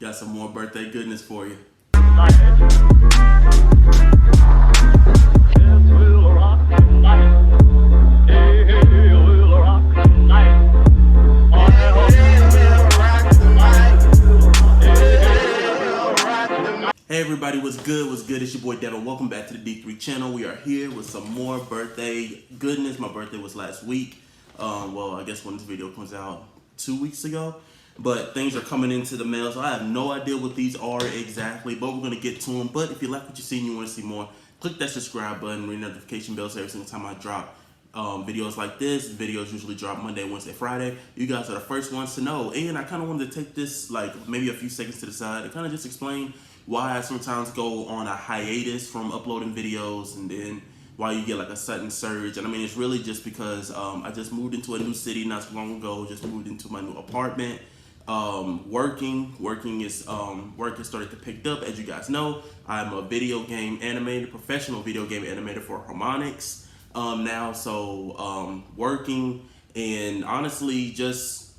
Got some more birthday goodness for you. Hey everybody, what's good? What's good? It's your boy Devin. Welcome back to the D3 channel. We are here with some more birthday goodness. My birthday was last week. Well, I guess when this video comes out 2 weeks ago. But things are coming into the mail, so I have no idea what these are exactly, but we're going to get to them. But if you like what you see and you want to see more, click that subscribe button, ring the notification bell so every single time I drop videos like this. Videos usually drop Monday, Wednesday, Friday. You guys are the first ones to know. And I kind of wanted to take this, like, maybe a few seconds to the side and kind of just explain why I sometimes go on a hiatus from uploading videos, and then why you get like a sudden surge. And I mean, it's really just because I just moved into a new city not so long ago. Just moved into my new apartment. Work has started to pick up. As you guys know, I'm a video game animator, professional video game animator for Harmonix now. So working, and honestly, just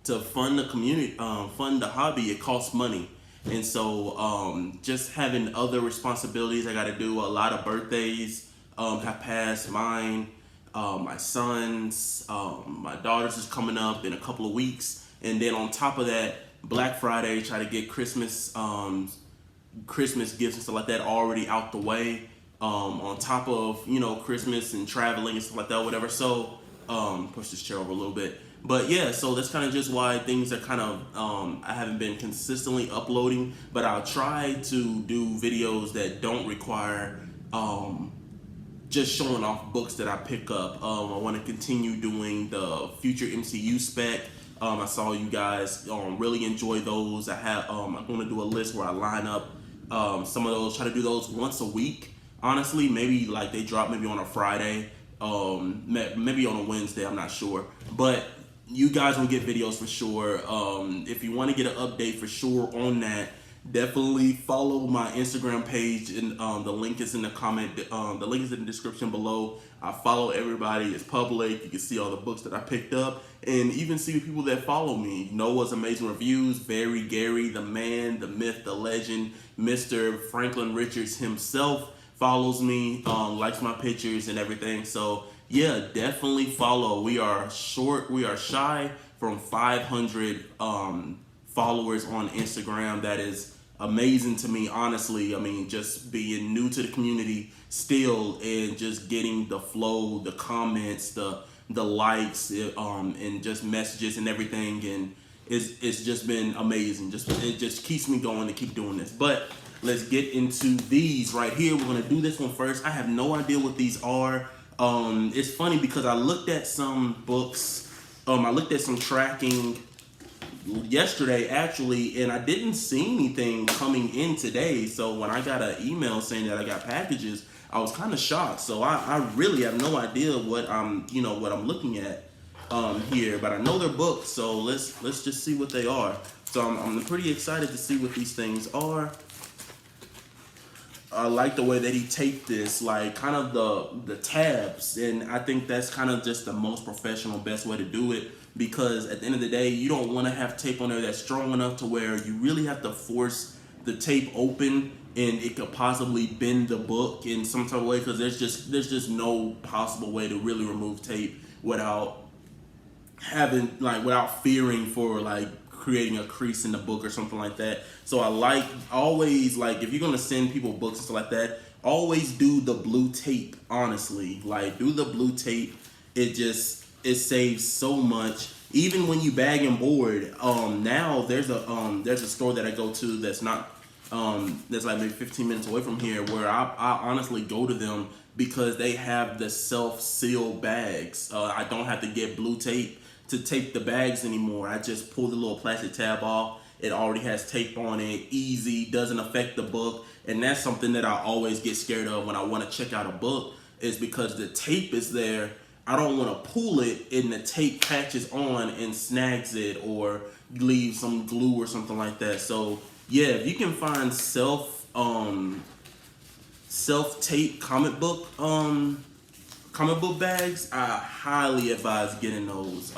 to fund the community, fund the hobby, it costs money. And so just having other responsibilities I got to do. A lot of birthdays have passed, mine, my son's, my daughter's is coming up in a couple of weeks. And then on top of that, Black Friday, try to get Christmas gifts and stuff like that already out the way. On top of, you know, Christmas and traveling and stuff like that, whatever. So push this chair over a little bit. But yeah, so that's kind of just why things are kind of, I haven't been consistently uploading, but I'll try to do videos that don't require just showing off books that I pick up. I want to continue doing the future MCU spec. I saw you guys really enjoy those. I'm going to do a list where I line up some of those, try to do those once a week. Honestly, maybe like they drop maybe on a Friday, maybe on a Wednesday, I'm not sure. But you guys will get videos for sure. If you want to get an update for sure on that, definitely follow my Instagram page, and the link is in the comment. The link is in the description below. I follow everybody. It's public. You can see all the books that I picked up, and even see people that follow me. Noah's Amazing Reviews, Barry Gary, the man, the myth, the legend, Mr. Franklin Richards himself follows me, likes my pictures and everything. So yeah, definitely follow. We are shy from 500 followers on Instagram. That is amazing to me, honestly. I mean, just being new to the community still, and just getting the flow, the comments, the likes, and just messages and everything, and it's just been amazing. It just keeps me going to keep doing this. But let's get into these right here. We're gonna do this one first. I have no idea what these are. It's funny because I looked at some books, I looked at some tracking yesterday actually, and I didn't see anything coming in today. So when I got an email saying that I got packages, I was kind of shocked. So I really have no idea what I'm looking at here, but I know they're books. So let's just see what they are. So I'm pretty excited to see what these things are. I like the way that he taped this, like kind of the tabs, and I think that's kind of just the most professional, best way to do it, because at the end of the day, you don't want to have tape on there that's strong enough to where you really have to force the tape open, and it could possibly bend the book in some type of way, because there's just no possible way to really remove tape without fearing for like creating a crease in the book or something like that. So I always if you're gonna send people books and stuff like that, always do the blue tape. Honestly, like, do the blue tape. It saves so much. Even when you bag and board, now there's a store that I go to that's not that's like maybe 15 minutes away from here, where I honestly go to them because they have the self-seal bags. I don't have to get blue tape to tape the bags anymore. I just pull the little plastic tab off. It already has tape on it, easy, doesn't affect the book. And that's something that I always get scared of when I want to check out a book, is because the tape is there. I don't want to pull it and the tape catches on and snags it, or leave some glue or something like that. So yeah, if you can find self-tape comic book bags, I highly advise getting those.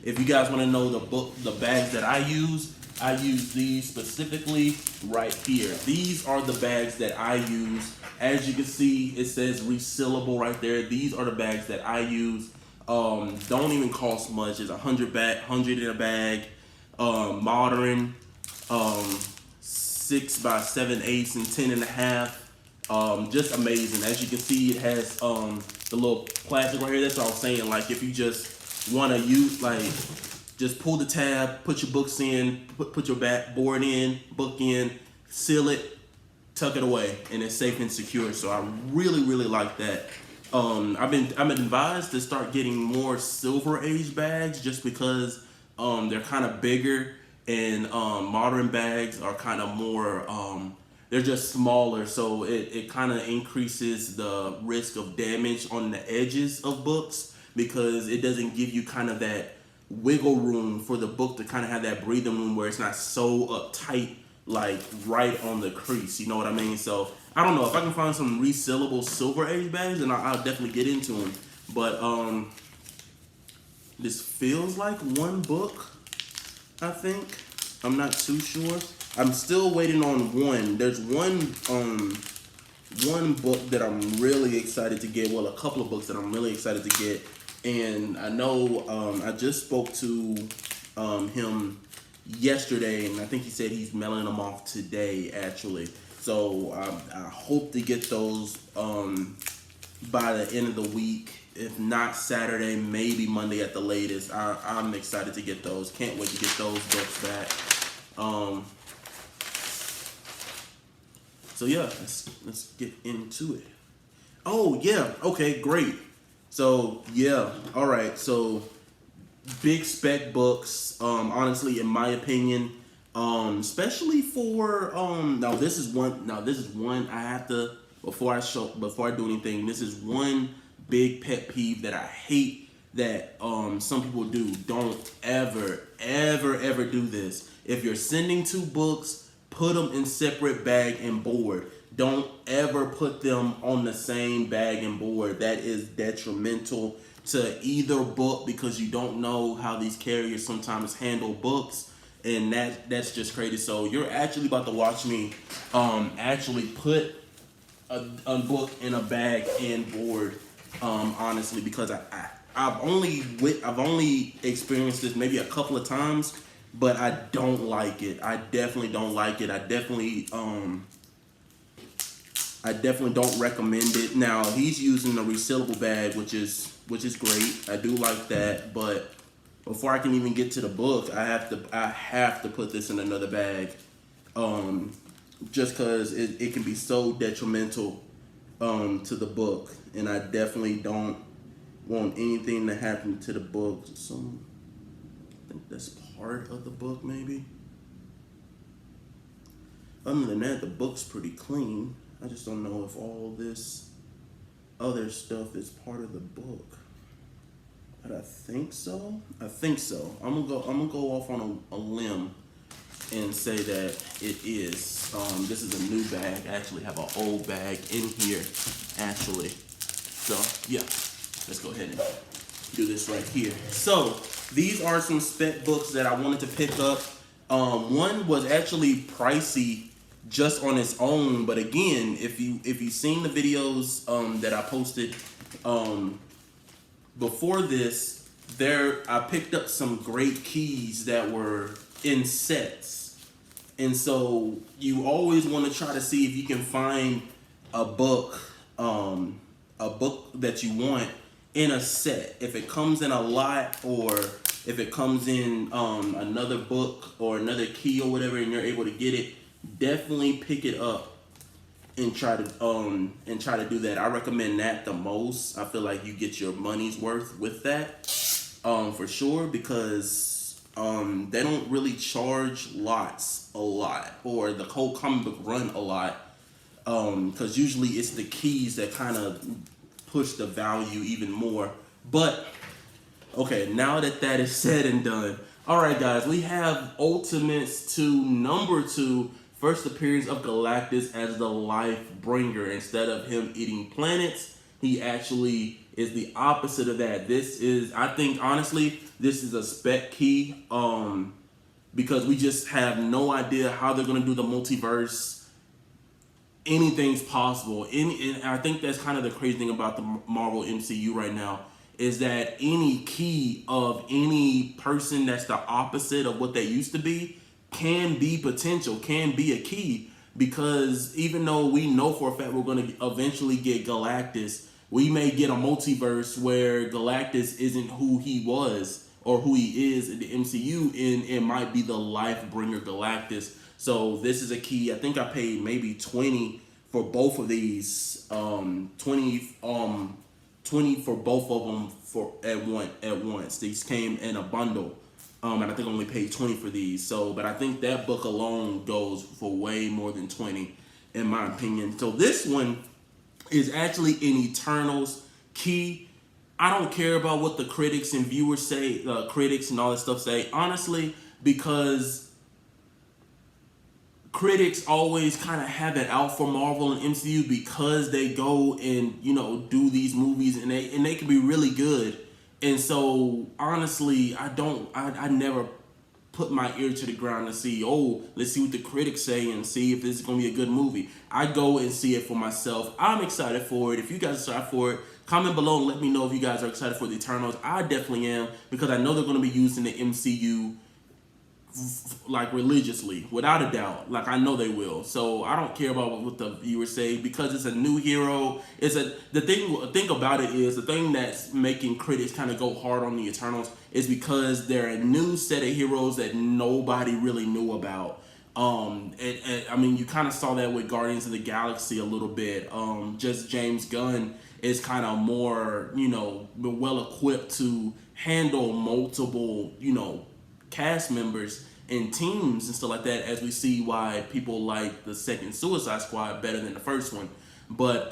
If you guys want to know the bags that I use, I use these specifically right here. These are the bags that I use. As you can see, it says resealable right there. These are the bags that I use. Don't even cost much. It's 100 in a bag. Modern, 6 by 7/8 and 10.5. Just amazing. As you can see, it has the little plastic right here. That's what I was saying. Like if you just want to use, like, just pull the tab, put your books in, put your board in, book in, seal it, tuck it away, and it's safe and secure. So I really like that. I'm advised to start getting more Silver Age bags just because they're kind of bigger, and modern bags are kind of more they're just smaller, so it kind of increases the risk of damage on the edges of books because it doesn't give you kind of that wiggle room for the book to kind of have that breathing room where it's not so uptight, like right on the crease. You know what I mean? So I don't know if I can find some resealable Silver Age bags, and I'll definitely get into them. But this feels like one book, I think. I'm not too sure. I'm still waiting on one. There's one book that I'm really excited to get. Well, a couple of books that I'm really excited to get. And I know I just spoke to him yesterday, and I think he said he's mailing them off today, actually. So I hope to get those by the end of the week. If not Saturday, maybe Monday at the latest. I'm excited to get those. Can't wait to get those books back. So yeah, let's get into it. Oh yeah, okay, great. So yeah, all right. So big Spec books. Honestly, in my opinion, especially for now this is one I have to before I do anything. This is one big pet peeve that I hate that some people do. Don't ever do this. If you're sending 2 books, put them in separate bag and board. Don't ever put them on the same bag and board. That is detrimental to either book because you don't know how these carriers sometimes handle books, and that's just crazy. So you're actually about to watch me actually put a book in a bag and board, honestly, because I've only experienced this maybe a couple of times, but I don't like it. I definitely don't like it. I definitely don't recommend it. Now he's using a resealable bag, which is great. I do like that, but before I can even get to the book, I have to put this in another bag, just because it can be so detrimental to the book, and I definitely don't want anything to happen to the book. So I think that's part of the book, maybe. Other than that, the book's pretty clean. I just don't know if all this other stuff is part of the book. But I think so. I'm gonna go off on a limb and say that it is. This is a new bag. I actually have an old bag in here, actually. So yeah, let's go ahead and do this right here. So these are some Spec books that I wanted to pick up. One was actually pricey just on its own, but again, if you've seen the videos that I posted before this, I picked up some great keys that were in sets, and so you always want to try to see if you can find a book that you want in a set. If it comes in a lot, or if it comes in another book or another key or whatever, and you're able to get it, definitely pick it up and try to do that. I recommend that the most. I feel like you get your money's worth with that, for sure, because they don't really charge a lot, or the whole comic book run a lot, because usually it's the keys that kind of push the value even more. But okay, now that is said and done, all right, guys, we have Ultimates 2, number 2. First appearance of Galactus as the life bringer. Instead of him eating planets, he actually is the opposite of that. I think honestly, this is a Spec key. because we just have no idea how they're going to do the multiverse. Anything's possible. And I think that's kind of the crazy thing about the Marvel MCU right now, is that any key of any person that's the opposite of what they used to be can be potential, can be a key. Because even though we know for a fact we're going to eventually get Galactus, we may get a multiverse where Galactus isn't who he was or who he is in the MCU, and it might be the life bringer Galactus. So this is a key. I think I paid maybe 20 for both of these. 20 for both of them for at once. These came in a bundle. And I think I only paid 20 for these. So, but I think that book alone goes for way more than 20, in my opinion. So this one is actually an Eternals key. I don't care about what the critics and viewers say, critics and all that stuff say, honestly, because critics always kind of have it out for Marvel and MCU because they go and, you know, do these movies and they can be really good. And so honestly, I never put my ear to the ground to see, oh, let's see what the critics say and see if this is going to be a good movie. I go and see it for myself. I'm excited for it. If you guys are excited for it, comment below and let me know if you guys are excited for the Eternals. I definitely am, because I know they're going to be used in the MCU like religiously, without a doubt. Like, I know they will. So I don't care about what the viewers say, because it's a new hero. The thing about it is, the thing that's making critics kind of go hard on the Eternals is because they're a new set of heroes that nobody really knew about. I mean, you kind of saw that with Guardians of the Galaxy a little bit. Just James Gunn is kind of more, you know, well equipped to handle multiple, you know, cast members and teams and stuff like that, as we see why people like the second Suicide Squad better than the first one. But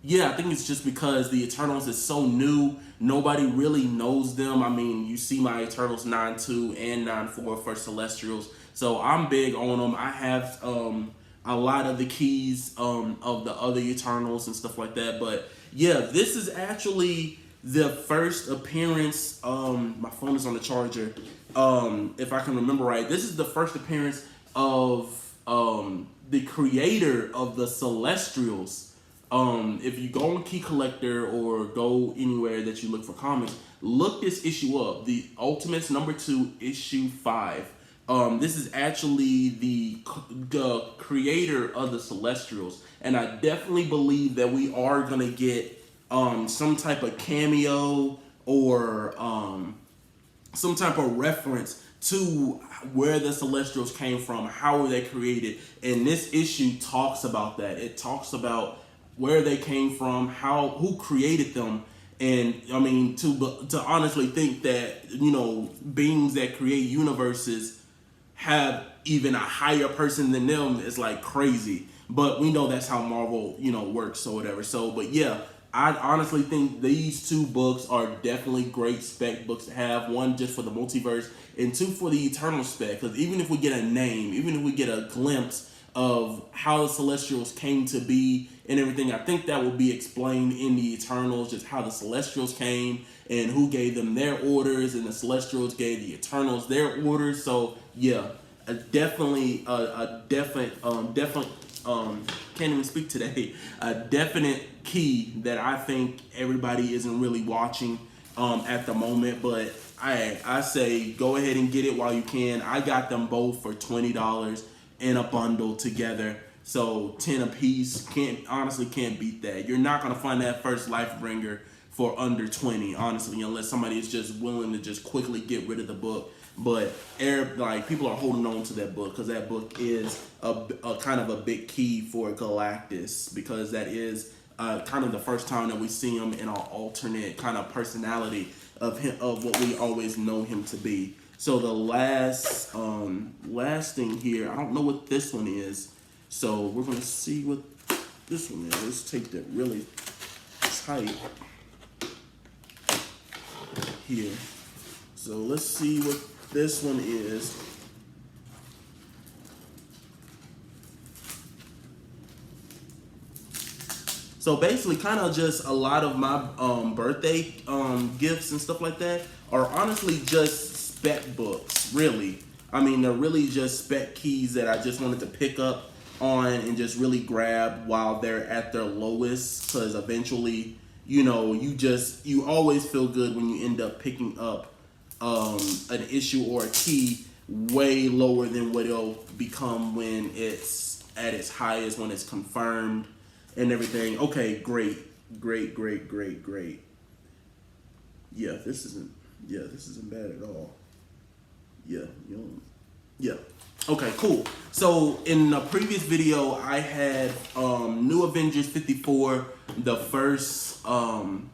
yeah, I think it's just because the Eternals is so new, nobody really knows them. I mean, you see my Eternals 9-2 and 9-4 for Celestials, so I'm big on them. I have a lot of the keys of the other Eternals and stuff like that. But yeah, this is actually the first appearance. My phone is on the charger. If I can remember right, this is the first appearance of the creator of the Celestials. If you go on Key Collector or go anywhere that you look for comics, look this issue up. The Ultimates #2, issue 5. This is actually the creator of the Celestials, and I definitely believe that we are gonna get some type of cameo or some type of reference to where the Celestials came from, how were they created, and this issue talks about that. It talks about where they came from, who created them. And I mean, to honestly think that, you know, beings that create universes have even a higher person than them is like crazy. But we know that's how Marvel, you know, works or whatever. So, but yeah, I honestly think these two books are definitely great spec books to have. One, just for the multiverse, and two, for the Eternal spec. Because even if we get a name, even if we get a glimpse of how the Celestials came to be and everything, I think that will be explained in the Eternals, just how the Celestials came and who gave them their orders, and the Celestials gave the Eternals their orders. So yeah, a definite can't even speak today. A definite key that I think everybody isn't really watching at the moment, but I say go ahead and get it while you can. I got them both for $20 in a bundle together, so 10 a piece. Honestly can't beat that. You're not gonna find that first Lifebringer for under 20, honestly, unless somebody is just willing to just quickly get rid of the book. But like, people are holding on to that book because that book is a kind of a big key for Galactus, because that is kind of the first time that we see him in an alternate kind of personality of him, of what we always know him to be. So the last thing here, I don't know what this one is, so we're gonna see what this one is. Let's take that really tight here. So let's see what this one is. So basically, kind of just a lot of my gifts and stuff like that are honestly just spec books, really. I mean, they're really just spec keys that I just wanted to pick up on and just really grab while they're at their lowest, because eventually, you know, you always feel good when you end up picking up an issue or a key way lower than what it'll become when it's at its highest, when it's confirmed and everything. Okay, great. Yeah, this isn't bad at all. Yeah. Okay, cool. So in the previous video, I had New Avengers 54, the first when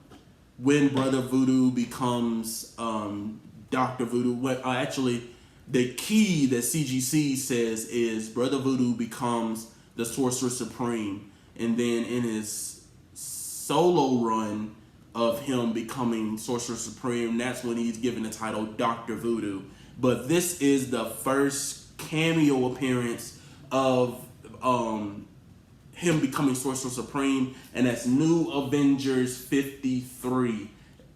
Brother Voodoo becomes Dr. Voodoo. Actually, the key that CGC says is Brother Voodoo becomes the Sorcerer Supreme, and then in his solo run of him becoming Sorcerer Supreme, that's when he's given the title Dr. Voodoo. But this is the first cameo appearance of him becoming Sorcerer Supreme, and that's New Avengers 53.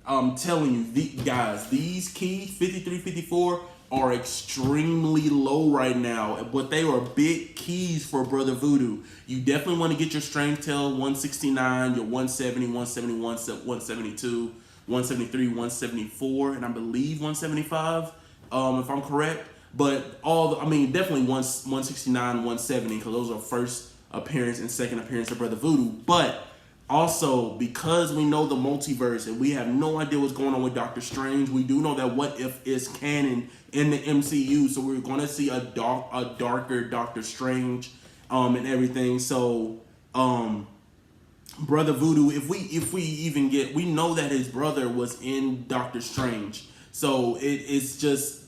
I'm telling you, guys, these keys, 53, 54, are extremely low right now, but they are big keys for Brother Voodoo. You definitely want to get your Strange Tale 169, your 170, 171, 172, 173, 174, and I believe 175, if I'm correct. But definitely 169, 170, because those are first appearance and second appearance of Brother Voodoo. But also, because we know the multiverse and we have no idea what's going on with Doctor Strange, we do know that What If is canon in the MCU, so we're going to see a darker Doctor Strange and everything. So Brother Voodoo, if we even get, we know that his brother was in Doctor Strange, so it's just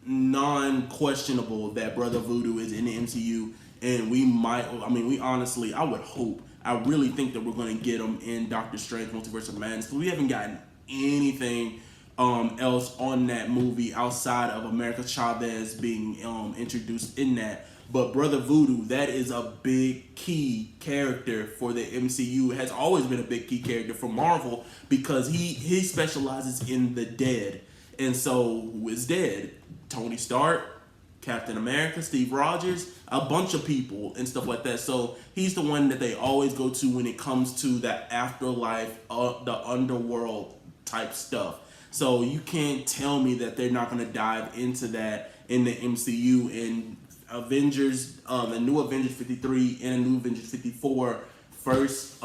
non-questionable that Brother Voodoo is in the MCU, and I would hope, I really think that we're going to get him in Doctor Strange Multiverse of Madness, because we haven't gotten anything else on that movie outside of America Chavez being introduced in that. But Brother Voodoo, that is a big key character for the MCU. It has always been a big key character for Marvel, because he specializes in the dead. And so, who is dead? Tony Stark, Captain America, Steve Rogers, a bunch of people and stuff like that. So he's the one that they always go to when it comes to that afterlife, the underworld type stuff. So you can't tell me that they're not going to dive into that in the MCU. And Avengers, the New Avengers 53 and the New Avengers 54, first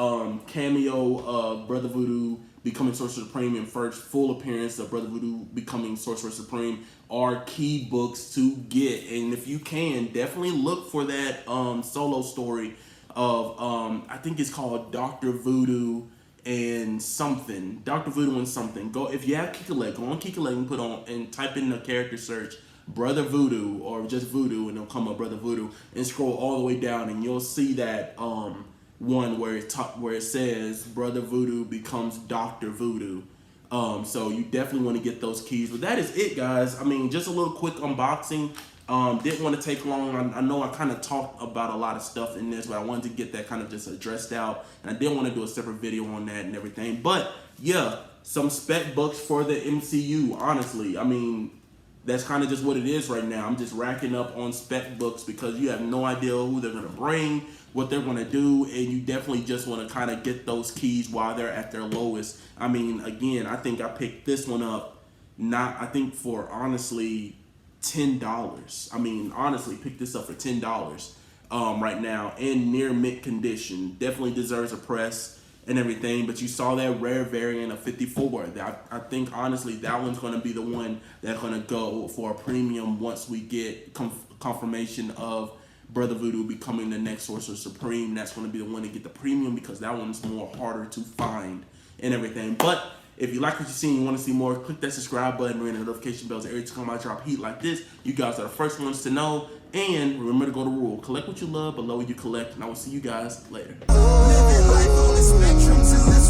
cameo of Brother Voodoo becoming Sorcerer Supreme, and first full appearance of Brother Voodoo becoming Sorcerer Supreme are key books to get. And if you can, definitely look for that solo story of I think it's called Dr. Voodoo and something. Dr. Voodoo and something. Go, if you have Kikalet, go on Kikalet and put on and type in the character search Brother Voodoo or just Voodoo, and it'll come up Brother Voodoo, and scroll all the way down and you'll see that one where it says Brother Voodoo becomes Dr. Voodoo. So you definitely want to get those keys. But that is it, guys. I mean, just a little quick unboxing. Didn't want to take long. I know I kind of talked about a lot of stuff in this, but I wanted to get that kind of just addressed out, and I didn't want to do a separate video on that and everything. But yeah, some spec books for the MCU. Honestly, I mean, that's kind of just what it is right now. I'm just racking up on spec books because you have no idea who they're going to bring, what they're going to do, and you definitely just want to kind of get those keys while they're at their lowest. I mean, again, I think I picked this one up, for honestly $10. I mean, honestly, picked this up for $10 right now in near mint condition. Definitely deserves a press and everything, but you saw that rare variant of 54. I think honestly that one's going to be the one that's going to go for a premium once we get confirmation of Brother Voodoo becoming the next Sorcerer Supreme. That's going to be the one to get the premium, because that one's more harder to find and everything. But if you like what you see and you want to see more, click that subscribe button, ring the notification bells every time I drop heat like this. You guys are the first ones to know. And remember to go to rule. Collect what you love, but love what you collect. And I will see you guys later. Living life on the spectrum till it's